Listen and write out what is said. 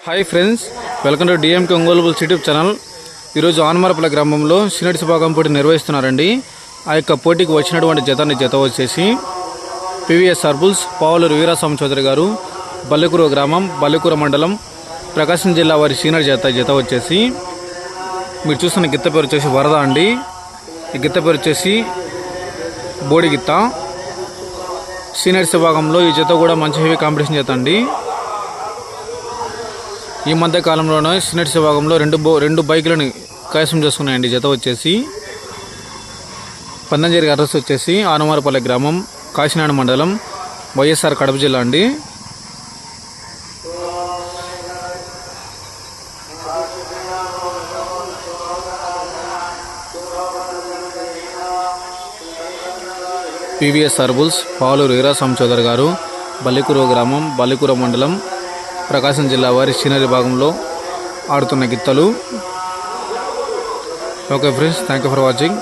Hi friends, welcome to DMK Ongole bulls YouTube channel. ఈరోజు ఆనమరపల్లి గ్రామంలో seniors విభాగం పోటీ నిర్వహిస్తున్నారండి. ఆ యొక్క పోటీకి వచ్చినటువంటి జత వచ్చేసి పివిఎస్ఆర్ బుల్స్ పావులూరు వీరాస్వామి చౌదరి గారు, బల్లెకూరు గ్రామం, బల్లెకూరు మండలం, ప్రకాశం జిల్లా వారి సీనియర్ జత వచ్చేసి మీరు చూస్తున్న గిత్త పేరు వచ్చేసి వరద అండి. ఈ గిత్త పేరు వచ్చేసి బోడి గిత్త. సీనియర్స్ విభాగంలో ఈ జత కూడా మంచి హెవీ కాంపిటీషన్ జత అండి. ఈ మధ్య కాలంలోనే సీనియర్స్ విభాగంలో రెండు బైకులను కైవసం చేసుకున్నాయండి. జత వచ్చేసి పందంజేరి అడ్రస్ వచ్చేసి ఆనమరపల్లి గ్రామం, కాశీనాడ మండలం, వైఎస్ఆర్ కడప జిల్లా అండి. పివిఎస్ఆర్ బుల్స్ పావులూరు వీరాస్వామి చౌదరి గారు, బల్లెకూరు గ్రామం, బల్లెకూరు మండలం, ప్రకాశం జిల్లా వారి సీనియర్ విభాగంలో ఆడుతున్న గిత్తలు. Okay friends, thank you for watching.